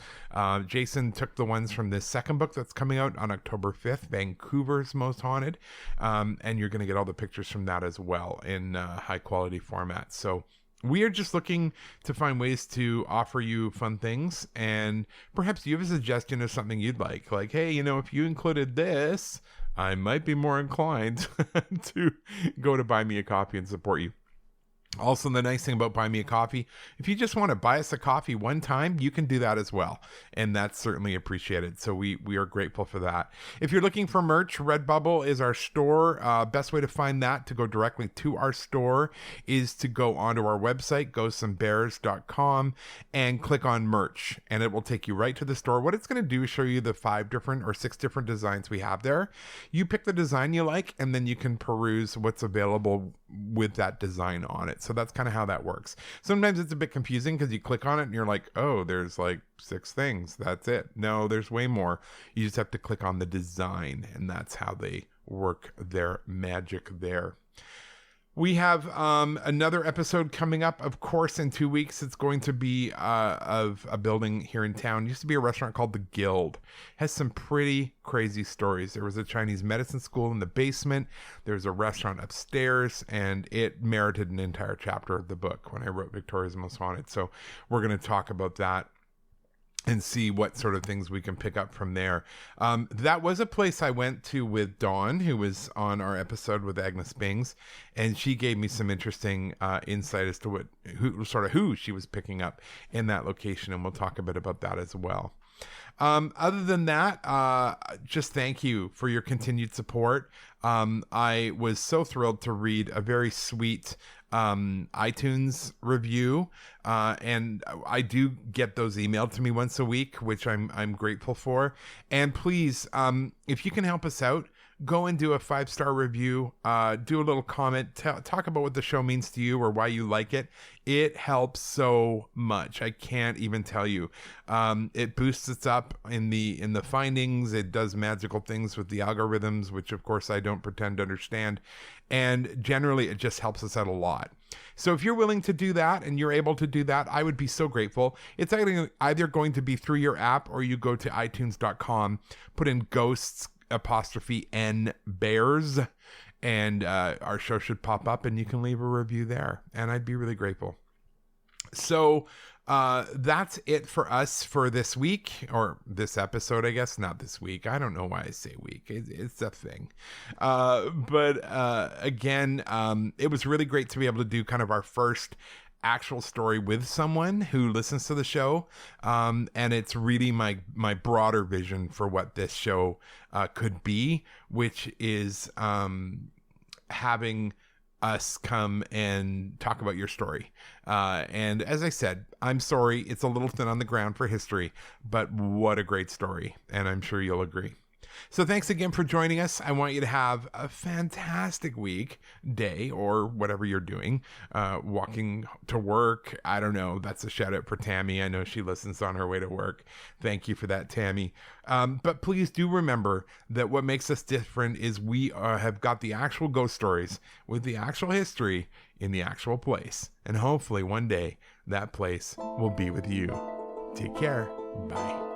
Jason took the ones from this second book that's coming out on October 5th, Vancouver's Most Haunted. And you're going to get all the pictures from that as well in high quality format. So we are just looking to find ways to offer you fun things, and perhaps you have a suggestion of something you'd like, hey, if you included this, I might be more inclined to go to Buy Me a Coffee and support you. Also, the nice thing about Buy Me a Coffee, if you just want to buy us a coffee one time, you can do that as well. And that's certainly appreciated. So we are grateful for that. If you're looking for merch, Redbubble is our store. Best way to find that, to go directly to our store, is to go onto our website, ghostsandbears.com, and click on merch. And it will take you right to the store. What it's going to do is show you the 5 different or 6 different designs we have there. You pick the design you like, and then you can peruse what's available with that design on it. So that's kind of how that works. Sometimes it's a bit confusing because you click on it and you're like, oh, there's like 6 things. That's it. No, there's way more. You just have to click on the design, and that's how they work their magic there. We have another episode coming up, of course, in 2 weeks. It's going to be of a building here in town. It used to be a restaurant called The Guild. It has some pretty crazy stories. There was a Chinese medicine school in the basement. There's a restaurant upstairs, and it merited an entire chapter of the book when I wrote Victoria's Most Haunted. So we're going to talk about that and see what sort of things we can pick up from there. That was a place I went to with Dawn, who was on our episode with Agnes Bings, and she gave me some interesting insight as to who she was picking up in that location, and we'll talk a bit about that as well. Other than that, just thank you for your continued support. I was so thrilled to read a very sweet iTunes review, and I do get those emailed to me once a week, which I'm grateful for. And please, if you can help us out, go and do a 5-star review, do a little comment, talk about what the show means to you or why you like it. It helps so much. I can't even tell you. It boosts us up in the findings. It does magical things with the algorithms, which of course I don't pretend to understand. And generally it just helps us out a lot. So if you're willing to do that and you're able to do that, I would be so grateful. It's either going to be through your app, or you go to itunes.com, put in Ghosts 'N Bears, and our show should pop up and you can leave a review there, and I'd be really grateful. So that's it for us for this week, or this episode, I guess. Not this week. I don't know why I say week. It's a thing. But again, it was really great to be able to do kind of our first actual story with someone who listens to the show, and it's really my broader vision for what this show could be, which is having us come and talk about your story. And as I said, I'm sorry, it's a little thin on the ground for history, but what a great story, and I'm sure you'll agree. So thanks again for joining us. I want you to have a fantastic week, day, or whatever you're doing, walking to work. I don't know. That's a shout out for Tammy. I know she listens on her way to work. Thank you for that, Tammy. But please do remember that what makes us different is we have got the actual ghost stories with the actual history in the actual place. And hopefully one day that place will be with you. Take care. Bye.